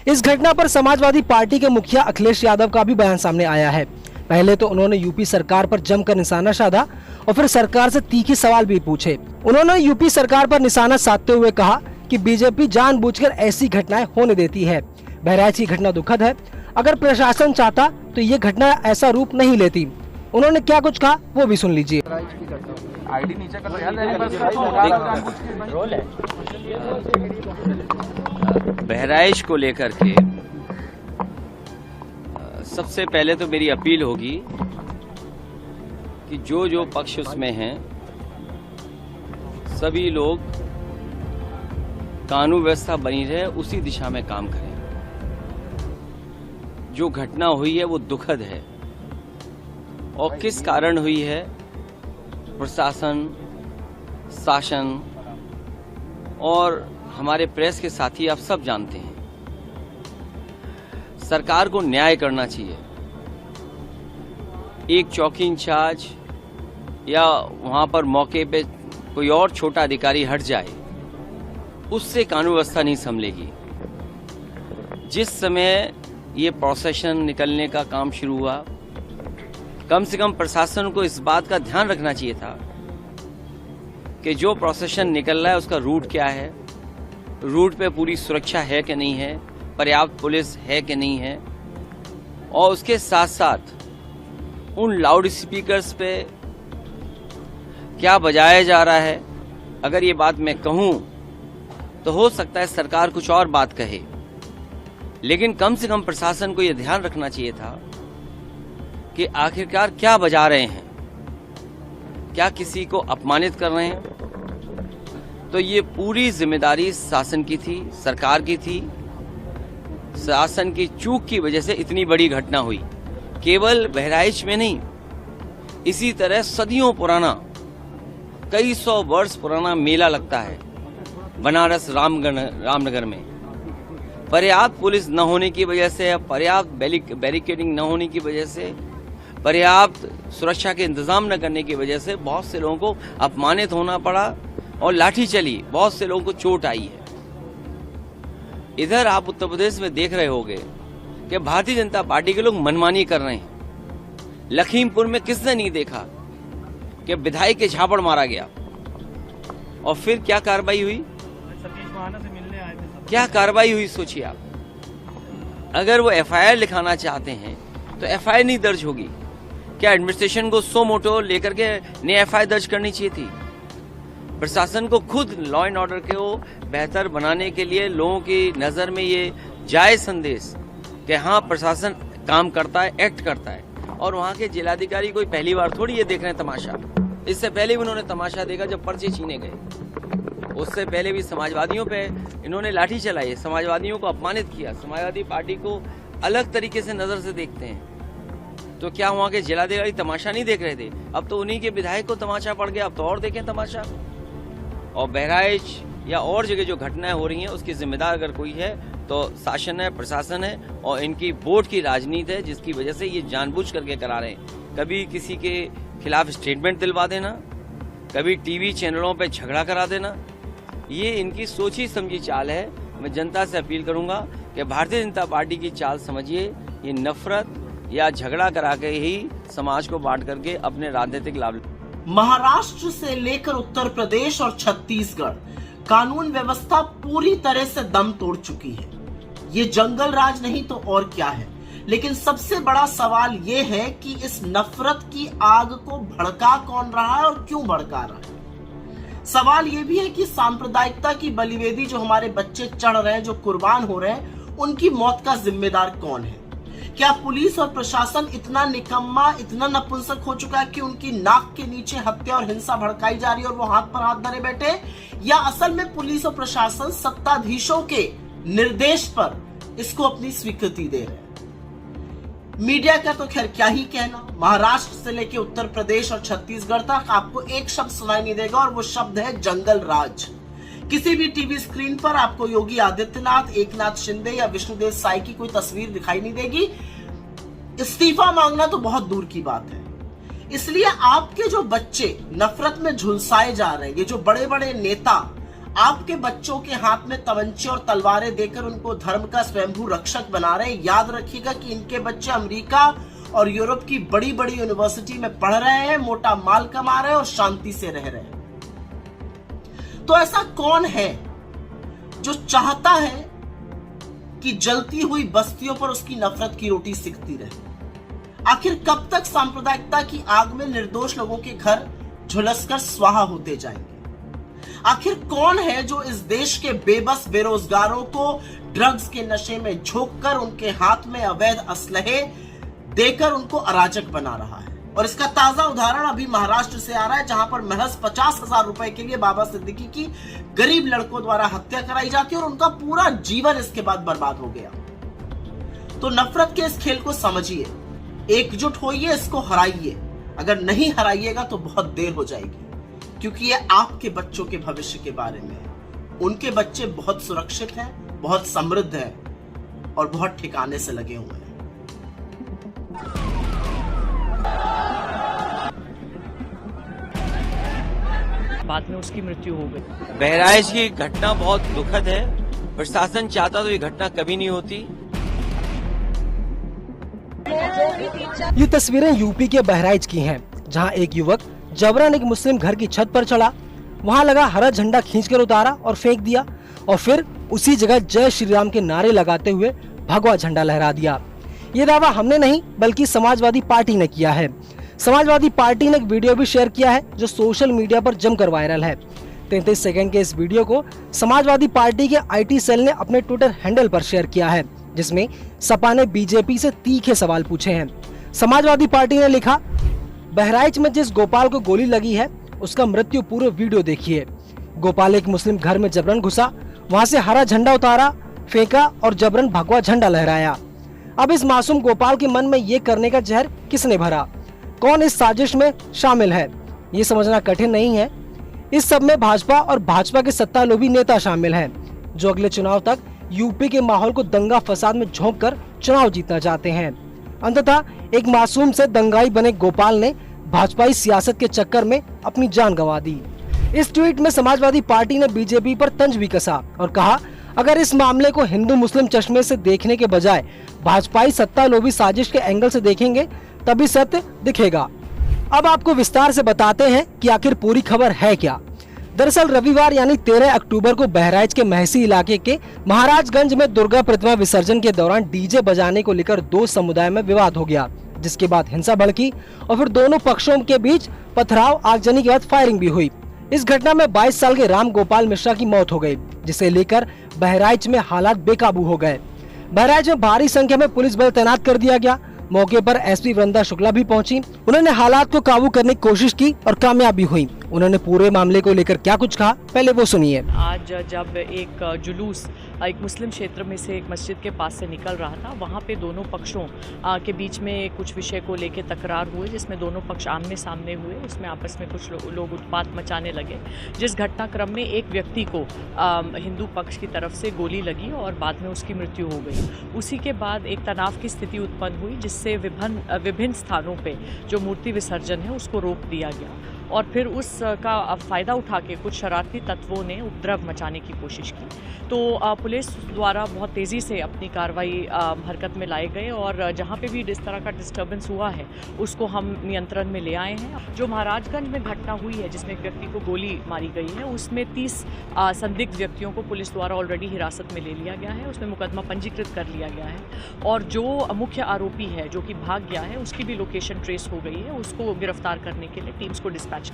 इस घटना पर समाजवादी पार्टी के मुखिया अखिलेश यादव का भी बयान सामने आया है। पहले तो उन्होंने यूपी सरकार पर जमकर निशाना साधा और फिर सरकार से तीखे सवाल भी पूछे। उन्होंने यूपी सरकार पर निशाना साधते हुए कहा कि बीजेपी जानबूझकर ऐसी घटनाएं होने देती है। बहराइच की घटना दुखद है। अगर प्रशासन चाहता तो ये घटना ऐसा रूप नहीं लेती। उन्होंने क्या कुछ कहा वो भी सुन लीजिए। बहराइच को लेकर के सबसे पहले तो मेरी अपील होगी कि जो जो पक्ष उसमें हैं सभी लोग कानून व्यवस्था बनी रहे उसी दिशा में काम करें। जो घटना हुई है वो दुखद है और किस कारण हुई है प्रशासन, शासन और हमारे प्रेस के साथी आप सब जानते हैं। सरकार को न्याय करना चाहिए। एक चौकी इंचार्ज या वहां पर मौके पे कोई और छोटा अधिकारी हट जाए उससे कानून व्यवस्था नहीं संभलेगी। जिस समय ये प्रोसेशन निकलने का काम शुरू हुआ, कम से कम प्रशासन को इस बात का ध्यान रखना चाहिए था कि जो प्रोसेशन निकल रहा है उसका रूट क्या है, रूट पे पूरी सुरक्षा है कि नहीं है, पर्याप्त पुलिस है कि नहीं है, और उसके साथ साथ उन लाउड स्पीकर्स पे क्या बजाया जा रहा है। अगर ये बात मैं कहूं तो हो सकता है सरकार कुछ और बात कहे, लेकिन कम से कम प्रशासन को यह ध्यान रखना चाहिए था कि आखिरकार क्या बजा रहे हैं, क्या किसी को अपमानित कर रहे हैं। तो ये पूरी जिम्मेदारी शासन की थी, सरकार की थी। शासन की चूक की वजह से इतनी बड़ी घटना हुई। केवल बहराइच में नहीं, इसी तरह सदियों पुराना, कई सौ वर्ष पुराना मेला लगता है बनारस रामनगर में। पर्याप्त पुलिस न होने की वजह से, पर्याप्त बैरिकेडिंग न होने की वजह से, पर्याप्त सुरक्षा के इंतजाम न करने की वजह से बहुत से लोगों को अपमानित होना पड़ा और लाठी चली, बहुत से लोगों को चोट आई है। इधर आप उत्तर प्रदेश में देख रहे होंगे कि भारतीय जनता पार्टी के लोग मनमानी कर रहे हैं। लखीमपुर में किसने नहीं देखा कि विधायक के झापड़ मारा गया और फिर क्या कार्रवाई हुई, क्या कार्रवाई हुई सोचिए आप। अगर वो एफआईआर लिखाना चाहते हैं तो एफआईआर नहीं दर्ज होगी। क्या एडमिनिस्ट्रेशन को सो मोटो लेकर के नई एफआईआर दर्ज करनी चाहिए थी? प्रशासन को खुद लॉ एंड ऑर्डर को बेहतर बनाने के लिए लोगों की नजर में ये जायज संदेश कि हाँ प्रशासन काम करता है, एक्ट करता है। और वहाँ के जिलाधिकारी कोई पहली बार थोड़ी ये देख रहे हैं तमाशा। इससे पहले भी उन्होंने तमाशा देखा जब पर्चे छीने गए। उससे पहले भी समाजवादियों पे इन्होंने लाठी चलाई, समाजवादियों को अपमानित किया। समाजवादी पार्टी को अलग तरीके से नजर से देखते हैं। तो क्या वहाँ के जिलाधिकारी तमाशा नहीं देख रहे थे? अब तो उन्हीं के विधायक को तमाशा पड़ गया, अब तो और देखें तमाशा। और बहराइच या और जगह जो घटनाएं हो रही हैं उसकी जिम्मेदार अगर कोई है तो शासन है, प्रशासन है और इनकी वोट की राजनीति है, जिसकी वजह से ये जानबूझ करके करा रहे हैं। कभी किसी के खिलाफ स्टेटमेंट दिलवा देना, कभी टीवी चैनलों पे झगड़ा करा देना, ये इनकी सोची समझी चाल है। मैं जनता से अपील करूंगा कि भारतीय जनता पार्टी की चाल समझिए। ये नफरत या झगड़ा करा के ही समाज को बांट करके अपने राजनीतिक लाभ। महाराष्ट्र से लेकर उत्तर प्रदेश और छत्तीसगढ़ कानून व्यवस्था पूरी तरह से दम तोड़ चुकी है। ये जंगल राज नहीं तो और क्या है। लेकिन सबसे बड़ा सवाल ये है कि इस नफरत की आग को भड़का कौन रहा है और क्यों भड़का रहा है। सवाल ये भी है कि सांप्रदायिकता की बलिवेदी जो हमारे बच्चे चढ़ रहे हैं, जो कुर्बान हो रहे हैं, उनकी मौत का जिम्मेदार कौन है। क्या पुलिस और प्रशासन इतना निकम्मा, इतना नपुंसक हो चुका है कि उनकी नाक के नीचे हत्या और हिंसा भड़काई जा रही है और वो हाथ पर हाथ धरे बैठे, या असल में पुलिस और प्रशासन सत्ताधीशों के निर्देश पर इसको अपनी स्वीकृति दे रहे हैं। मीडिया का तो खैर क्या ही कहना। महाराष्ट्र से लेकर उत्तर प्रदेश और छत्तीसगढ़ तक आपको एक शब्द सुनाई नहीं देगा और वो शब्द है जंगल राज। किसी भी टीवी स्क्रीन पर आपको योगी आदित्यनाथ, एकनाथ शिंदे या विष्णुदेव साय की कोई तस्वीर दिखाई नहीं देगी। इस्तीफा मांगना तो बहुत दूर की बात है। इसलिए आपके जो बच्चे नफरत में झुलसाए जा रहे हैं, ये जो बड़े बड़े नेता आपके बच्चों के हाथ में तमंचे और तलवारें देकर उनको धर्म का स्वयंभू रक्षक बना रहे हैं। याद रखिएगा कि इनके बच्चे अमेरिका और यूरोप की बड़ी बड़ी यूनिवर्सिटी में पढ़ रहे हैं, मोटा माल कमा रहे हैं और शांति से रह रहे हैं। तो ऐसा कौन है जो चाहता है कि जलती हुई बस्तियों पर उसकी नफरत की रोटी सिकती रहे? आखिर कब तक सांप्रदायिकता की आग में निर्दोष लोगों के घर झुलसकर स्वाहा होते जाएंगे? आखिर कौन है जो इस देश के बेबस बेरोजगारों को ड्रग्स के नशे में झोंककर उनके हाथ में अवैध असलहे देकर उनको अराजक बना रहा है? और इसका ताजा उदाहरण अभी महाराष्ट्र से आ रहा है, जहां पर महज 50,000 रुपए के लिए बाबा सिद्दीकी की गरीब लड़कों द्वारा हत्या कराई जाती है और उनका पूरा जीवन इसके बाद बर्बाद हो गया। तो नफरत के इस खेल को समझिए, एकजुट होइए, इसको हराइए। अगर नहीं हराइएगा तो बहुत देर हो जाएगी, क्योंकि ये आपके बच्चों के भविष्य के बारे में है। उनके बच्चे बहुत सुरक्षित हैं, बहुत समृद्ध हैं और बहुत ठिकाने से लगे हुए हैं। बाद में उसकी मृत्यु हो गई। बहराइच की घटना बहुत दुखद है। प्रशासन चाहता तो ये घटना कभी नहीं होती। ये तस्वीरें यूपी के बहराइच की हैं, जहां एक युवक जबरन एक मुस्लिम घर की छत पर चढ़ा, वहां लगा हरा झंडा खींचकर उतारा और फेंक दिया और फिर उसी जगह जय श्री राम के नारे लगाते हुए भगवा झंडा लहरा दिया। ये दावा हमने नहीं बल्कि समाजवादी पार्टी ने किया है। समाजवादी पार्टी ने एक वीडियो भी शेयर किया है जो सोशल मीडिया पर जमकर वायरल है। 33 सेकंड के इस वीडियो को समाजवादी पार्टी के IT सेल ने अपने ट्विटर हैंडल पर शेयर किया है, जिसमें सपा ने बीजेपी से तीखे सवाल पूछे हैं। समाजवादी पार्टी ने लिखा, बहराइच में जिस गोपाल को गोली लगी है उसका मृत्यु पूर्व वीडियो देखिए। गोपाल एक मुस्लिम घर में जबरन घुसा, वहां से हरा झंडा उतारा, फेंका और जबरन भगवा झंडा लहराया। अब इस मासूम गोपाल के मन में ये करने का जहर किसने भरा? कौन इस साजिश में शामिल है? ये समझना कठिन नहीं है। इस सब में भाजपा और भाजपा के सत्ता लोभी नेता शामिल हैं, जो अगले चुनाव तक यूपी के माहौल को दंगा फसाद में झोंककर चुनाव जीतना चाहते हैं। अंततः एक मासूम से दंगाई बने गोपाल ने भाजपाई सियासत के चक्कर में अपनी जान गंवा दी। इस ट्वीट में समाजवादी पार्टी ने बीजेपी पर तंज भी कसा और कहा, अगर इस मामले को हिंदू मुस्लिम चश्मे से देखने के बजाय भाजपाई सत्ता लोभी साजिश के एंगल से देखेंगे तभी सत्य दिखेगा। अब आपको विस्तार से बताते हैं कि आखिर पूरी खबर है क्या। दरअसल रविवार यानी 13 अक्टूबर को बहराइच के महसी इलाके के महाराजगंज में दुर्गा प्रतिमा विसर्जन के दौरान डीजे बजाने को लेकर दो समुदाय में विवाद हो गया, जिसके बाद हिंसा भड़की और फिर दोनों पक्षों के बीच पथराव, आगजनी के बाद फायरिंग भी हुई। इस घटना में 22 साल के राम गोपाल मिश्रा की मौत हो गई, जिसे लेकर बहराइच में हालात बेकाबू हो गए। बहराइच में भारी संख्या में पुलिस बल तैनात कर दिया गया। मौके पर SP वृंदा शुक्ला भी पहुंची। उन्होंने हालात को काबू करने की कोशिश की और कामयाब भी हुई। उन्होंने पूरे मामले को लेकर क्या कुछ कहा, पहले वो सुनिए। आज जब एक जुलूस एक मुस्लिम क्षेत्र में से एक मस्जिद के पास से निकल रहा था, वहाँ पे दोनों पक्षों के बीच में कुछ विषय को लेकर तकरार हुए, जिसमें दोनों पक्ष आमने सामने हुए। उसमें आपस में कुछ लोग उत्पात मचाने लगे, जिस घटनाक्रम में एक व्यक्ति को हिंदू पक्ष की तरफ से गोली लगी और बाद में उसकी मृत्यु हो गई। उसी के बाद एक तनाव की स्थिति उत्पन्न हुई, जिससे विभिन्न स्थानों पे जो मूर्ति विसर्जन है उसको रोक दिया गया और फिर उसका फ़ायदा उठा के कुछ शरारती तत्वों ने उपद्रव मचाने की कोशिश की। तो पुलिस द्वारा बहुत तेज़ी से अपनी कार्रवाई हरकत में लाए गए और जहाँ पे भी इस तरह का डिस्टर्बेंस हुआ है उसको हम नियंत्रण में ले आए हैं। जो महाराजगंज में घटना हुई है जिसमें एक व्यक्ति को गोली मारी गई है, उसमें 30 संदिग्ध व्यक्तियों को पुलिस द्वारा ऑलरेडी हिरासत में ले लिया गया है। उसमें मुकदमा पंजीकृत कर लिया गया है और जो मुख्य आरोपी है जो कि भाग गया है, उसकी भी लोकेशन ट्रेस हो गई है। उसको गिरफ्तार करने के लिए टीम्स को डिस्पैच